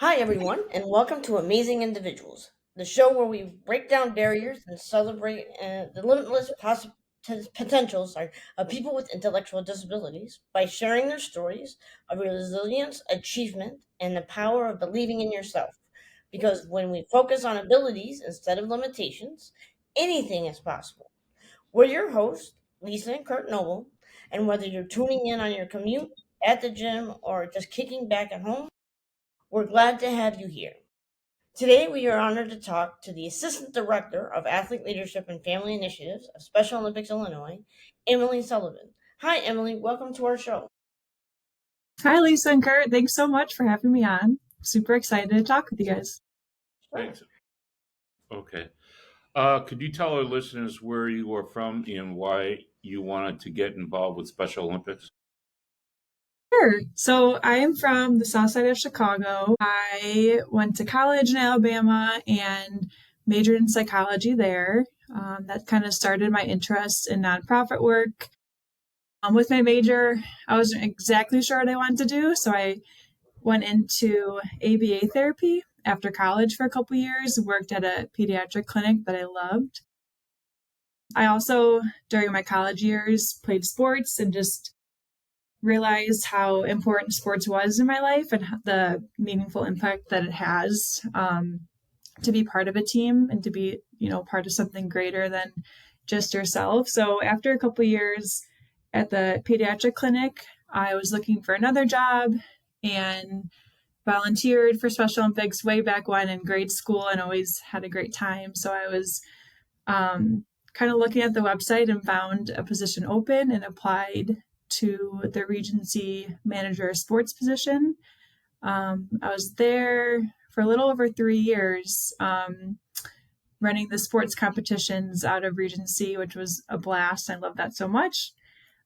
Hi, everyone, and welcome to Amazing Individuals, the show where we break down barriers and celebrate the limitless potentials of people with intellectual disabilities by sharing their stories of resilience, achievement, and the power of believing in yourself. Because when we focus on abilities instead of limitations, anything is possible. We're your hosts, Lisa and Kurt Noble, and whether you're tuning in on your commute, at the gym, or just kicking back at home, we're glad to have you here. Today, we are honored to talk to the Assistant Director of Athlete Leadership and Family Initiatives of Special Olympics Illinois, Emily Sullivan. Hi, Emily. Welcome to our show. Hi, Lisa and Kurt. Thanks so much for having me on. Super excited to talk with you guys. Thanks. Okay. Could you tell our listeners where you are from and why you wanted to get involved with Special Olympics? Sure. So I am from the south side of Chicago. I went to college in Alabama and majored in psychology there. That kind of started my interest in nonprofit work. With my major, I wasn't exactly sure what I wanted to do, so I went into ABA therapy after college for a couple years, worked at a pediatric clinic that I loved. I also, during my college years, played sports and just realized how important sports was in my life and the meaningful impact that it has to be part of a team and to be, part of something greater than just yourself. So after a couple years at the pediatric clinic, I was looking for another job and volunteered for Special Olympics way back when in grade school and always had a great time. So I was kind of looking at the website and found a position open and applied to the Regency manager of sports position. I was there for a little over 3 years, running the sports competitions out of Regency, which was a blast. I love that so much.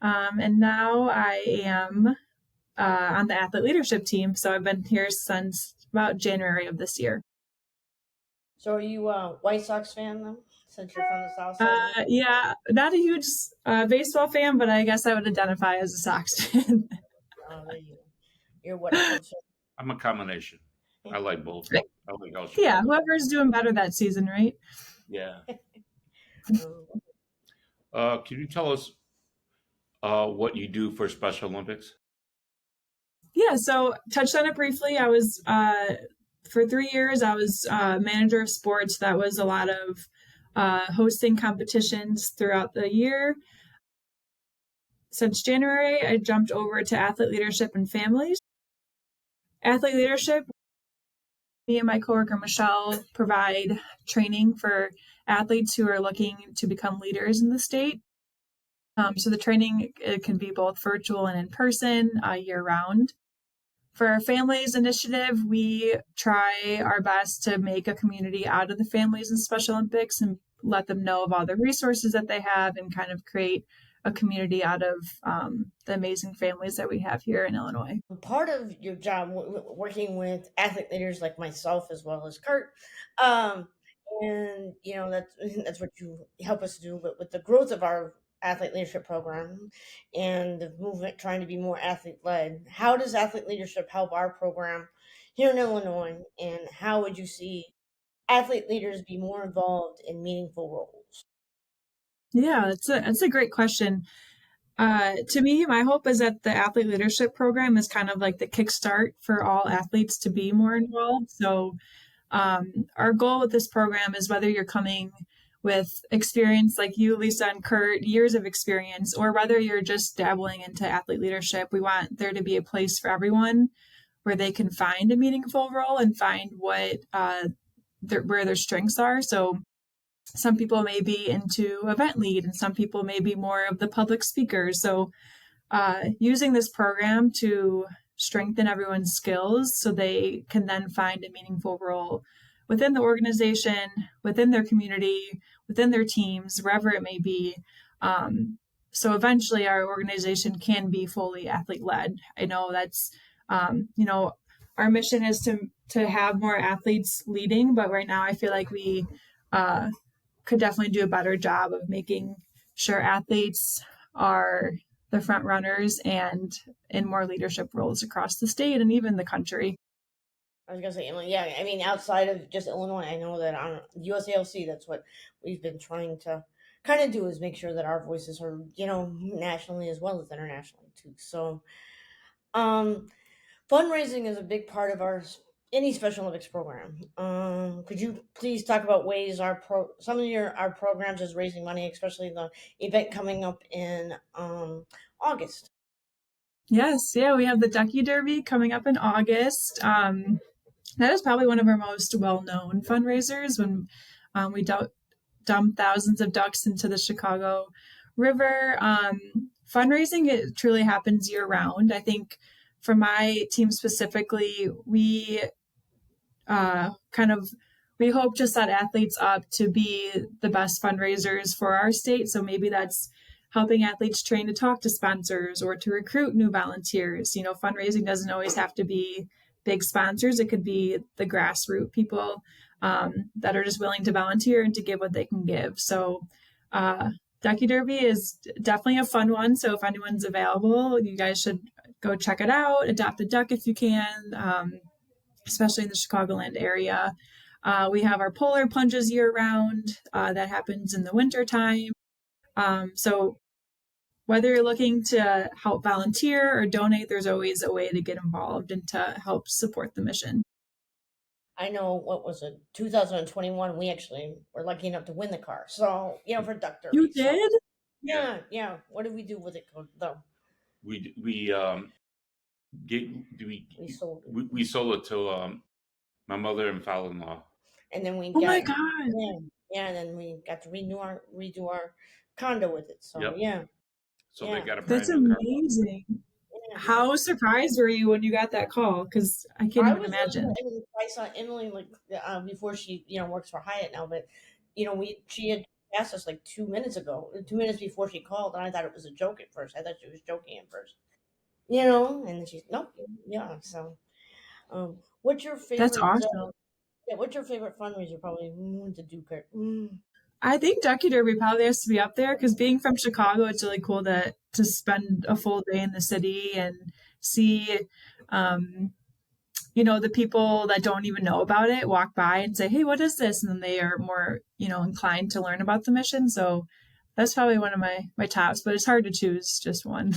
And now I am on the athlete leadership team. So I've been here since about January of this year. So, are you a White Sox fan, then, since you're from the South Side? Yeah, not a huge baseball fan, but I guess I would identify as a Sox fan. There you go. You're what, a Cubs I'm a combination. I like both. I like all Yeah, Chicago. whoever's doing better that season, right? Yeah. fan? Can you tell us what you do for Special Olympics? Yeah, so touched on it briefly. I was for 3 years. I was manager of sports. That was a lot of hosting competitions throughout the year. Since January, I jumped over to athlete leadership and families. Athlete leadership, me and my coworker Michelle provide training for athletes who are looking to become leaders in the state. So the training, it can be both virtual and in person year round. For our families initiative, we try our best to make a community out of the families in Special Olympics and let them know of all the resources that they have and kind of create a community out of the amazing families that we have here in Illinois. Part of your job working with athlete leaders like myself as well as Kurt, um, and that's what you help us do. But with the growth of our athlete leadership program and the movement trying to be more athlete led, how does athlete leadership help our program here in Illinois? And how would you see athlete leaders be more involved in meaningful roles? Yeah, that's a great question. To me, my hope is that the athlete leadership program is kind of like the kickstart for all athletes to be more involved. So our goal with this program is whether you're coming with experience like you, Lisa and Kurt, years of experience, or whether you're just dabbling into athlete leadership, we want there to be a place for everyone where they can find a meaningful role and find what where their strengths are. So some people may be into event lead and some people may be more of the public speakers. So using this program to strengthen everyone's skills so they can then find a meaningful role within the organization, within their community, within their teams, wherever it may be. So eventually our organization can be fully athlete led. I know that's, our mission is to have more athletes leading, but right now I feel like we could definitely do a better job of making sure athletes are the front runners and in more leadership roles across the state and even the country. I was gonna say Illinois. Yeah, I mean, outside of just Illinois, I know that on USALC, that's what we've been trying to kind of do is make sure that our voices are, nationally as well as internationally too. So, um, fundraising is a big part of any Special Olympics program. Could you please talk about ways some of our programs is raising money, especially the event coming up in August? Yes, yeah, we have the Ducky Derby coming up in August. That is probably one of our most well-known fundraisers when we dump thousands of ducks into the Chicago River. Fundraising, it truly happens year round. I think for my team specifically, we kind of we hope to set athletes up to be the best fundraisers for our state. So maybe that's helping athletes train to talk to sponsors or to recruit new volunteers. Fundraising doesn't always have to be big sponsors. It could be the grassroots people that are just willing to volunteer and to give what they can give. So Ducky Derby is definitely a fun one. So if anyone's available, you guys should go check it out. Adopt a duck if you can. Especially in the Chicagoland area. We have our polar plunges year round. That happens in the winter time. So whether you're looking to help volunteer or donate, there's always a way to get involved and to help support the mission. I know, what was it, 2021? We actually were lucky enough to win the car. So, for Duck You Derby. So, did? Yeah. yeah. What did we do with it though? We get we We sold it, we sold it to my mother and father-in-law. and then we Oh my got God. and then we got to redo our condo with it. So Yep. yeah, So they got a That's brand new car. amazing. yeah. How surprised were you when you got that call? Because I can't I even was imagine. I saw Emily like before she works for Hyatt now, but she had asked us like 2 minutes ago, 2 minutes before she called, and I thought it was a joke at first. I thought she was joking at first, and then she's nope, yeah. So, what's your That's favorite? awesome. Yeah, what's your favorite fundraiser? Probably to do, Kurt. I think Ducky Derby probably has to be up there because being from Chicago, it's really cool to spend a full day in the city and see, um, the people that don't even know about it walk by and say, "Hey, what is this?" And then they are more, inclined to learn about the mission. So that's probably one of my tops, but it's hard to choose just one.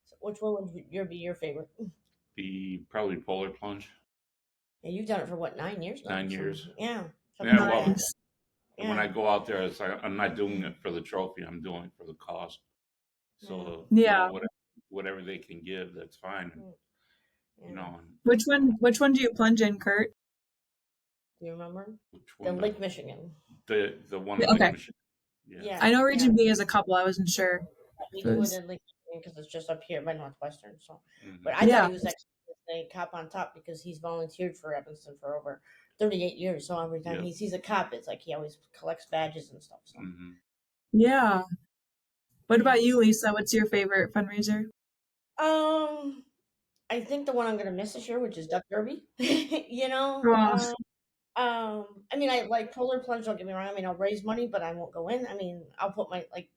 So which one would be your favorite? The probably polar plunge. Yeah, you've done it for what, 9 years now? 9 years. Yeah, something Yeah. like Well, that. Nice. when Yeah, I go out there, it's like I'm not doing it for the trophy. I'm doing it for the cause. yeah, So Yeah. whatever they can give, that's fine. mm, You yeah. know, and Which one do you plunge in, Kurt? Do you remember which the one Lake Michigan? the one in Lake Okay. Michigan. Yeah. Yeah, I know yeah. Region B is a couple. I wasn't sure We if it do it was. in Lake Michigan because it's just up here by Northwestern. So, but Hmm. I thought Yeah. he was actually a cop on top because he's volunteered for Evanston for over 38 years. So every time Yep. he sees a cop, it's like he always collects badges and stuff. So, Hmm. Yeah. What yeah. about you, Lisa? What's your favorite fundraiser? Um, I think the one I'm gonna miss this year, which is Duck Derby. Oh, I mean, I like polar plunge. Don't get me wrong. I mean, I'll raise money, but I won't go in. I mean, I'll put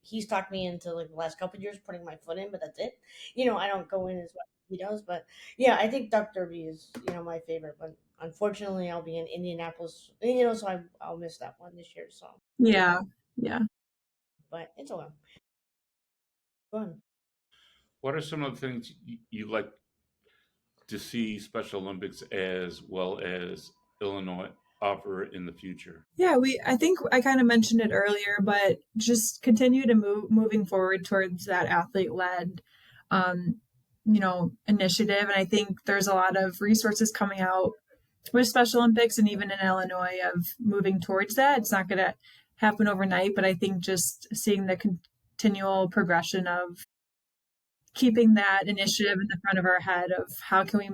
he's talked me into like the last couple of years putting my foot in, but that's it. I don't go in as much as he does, but yeah, I think Duck Derby is my favorite. But unfortunately, I'll be in Indianapolis, so I'll miss that one this year. So, yeah. Yeah. but it's okay. Fun. What are some of the things you like to see Special Olympics as well as Illinois offer in the future? Yeah, I think I kind of mentioned it earlier, but just continue to moving forward towards that athlete led um, initiative. And I think there's a lot of resources coming out with Special Olympics and even in Illinois of moving towards that. It's not going to happen overnight, but I think just seeing the continual progression of keeping that initiative in the front of our head of how can we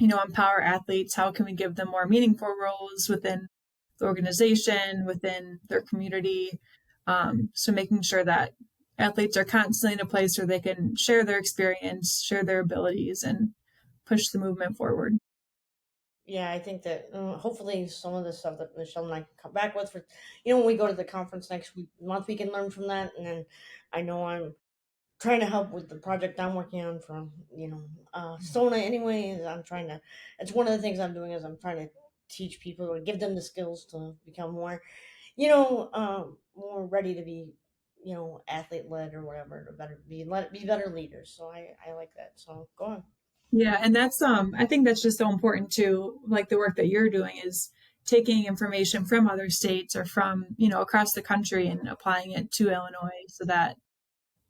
empower athletes, how can we give them more meaningful roles within the organization, within their community. So making sure that athletes are constantly in a place where they can share their experience, share their abilities, and push the movement forward. Yeah, I think that hopefully some of the stuff that Michelle and I come back with when we go to the conference next month, we can learn from that. And then I know I'm trying to help with the project I'm working on from Sona. Anyways, I'm trying to. It's one of the things I'm doing is I'm trying to teach people or give them the skills to become more, more ready to be, athlete led or whatever, to be better leaders. So I like that. So go on. Yeah, and that's I think that's just so important too, like the work that you're doing is taking information from other states or from, across the country and applying it to Illinois so that,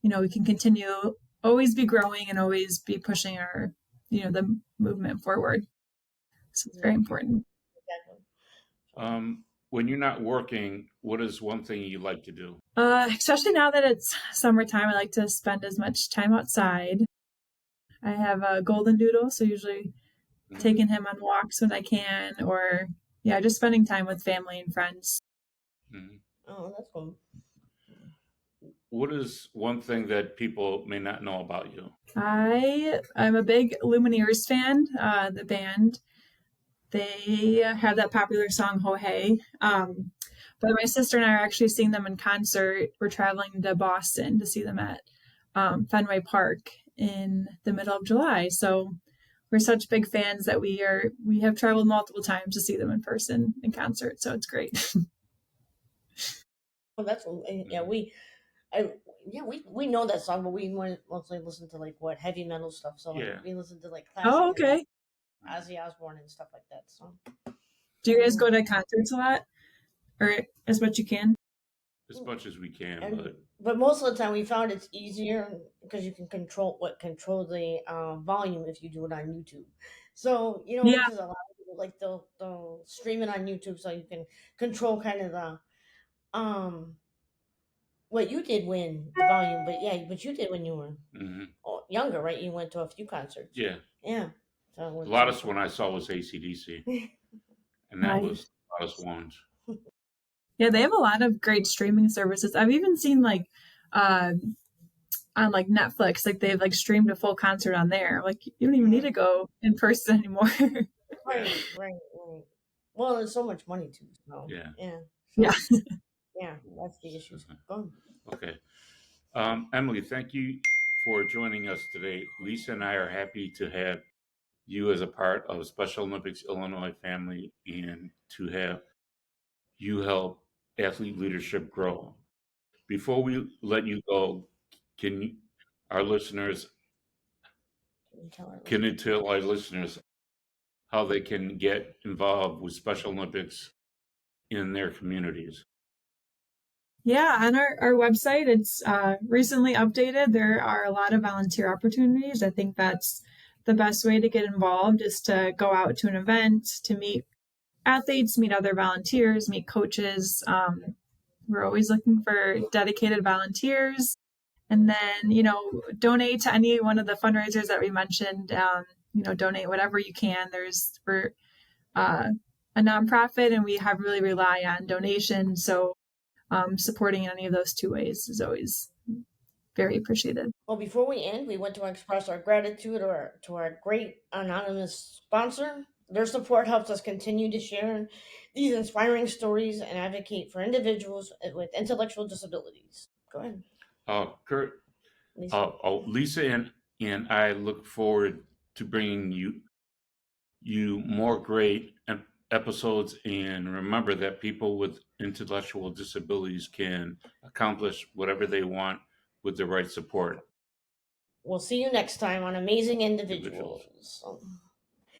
we can continue always be growing and always be pushing our, the movement forward. So it's very Yeah, important. exactly. So, When you're not working, what is one thing you like to do? Especially now that it's summertime, I like to spend as much time outside. I have a golden doodle, so usually Mhm. taking him on walks when I can, or yeah, just spending time with family and friends. Mhm. oh, that's cool. What is one thing that people may not know about you? I'm a big Lumineers fan. The band, they have that popular song "Ho Hey." But my sister and I are actually seeing them in concert. We're traveling to Boston to see them at Fenway Park in the middle of July. So we're such big fans that we have traveled multiple times to see them in person in concert. So it's great. Oh, that's cool. Yeah. Mhm. I, we know that song, but we mostly listen to like what heavy metal stuff. So like Yeah. we listen to like classic Oh, like okay. Mhm. Ozzy Osbourne and stuff like that. So Do you guys yeah. go to concerts a lot, or as much you can? As much as we can, And but but most of the time we found it's easier because you can control the volume if you do it on YouTube. So Yeah, because a lot of people like they'll stream it on YouTube, so you can control kind of the um what you did when the volume. But yeah, but you did when you were mhm. younger, right? You went to a few concerts. Yeah. Yeah. So The with some loudest one I saw was ACDC, and that was nice. the loudest ones. Yeah, they have a lot of great streaming services. I've even seen like uh, on like Netflix, like they've like streamed a full concert on there. Like you don't even need to go in person anymore. Yeah. right. Well, there's so much money too. So Yeah. yeah. Yeah. So yeah, that's the issues. Mhm. Go on. Okay. Emily, thank you for joining us today. Lisa and I are happy to have you as a part of Special Olympics Illinois family and to have you help athlete leadership grow. Before we let you go, can you, our listeners, Can you tell our can you listeners? tell our listeners how they can get involved with Special Olympics in their communities? Yeah, on our website, it's recently updated. There are a lot of volunteer opportunities. I think that's the best way to get involved is to go out to an event, to meet athletes, meet other volunteers, meet coaches. We're always looking for dedicated volunteers. And then, donate to any one of the fundraisers that we mentioned. Donate whatever you can. We're uh, a nonprofit and we have really rely on donations. So supporting in any of those two ways is always very appreciated. Well, before we end, we want to express our gratitude to our great anonymous sponsor. Their support helps us continue to share these inspiring stories and advocate for individuals with intellectual disabilities. Go ahead, Kurt, Lisa. Lisa and I look forward to bringing you more great episodes. And remember that people with intellectual disabilities can accomplish whatever they want with the right support. We'll see you next time on Amazing Individuals. Individuals.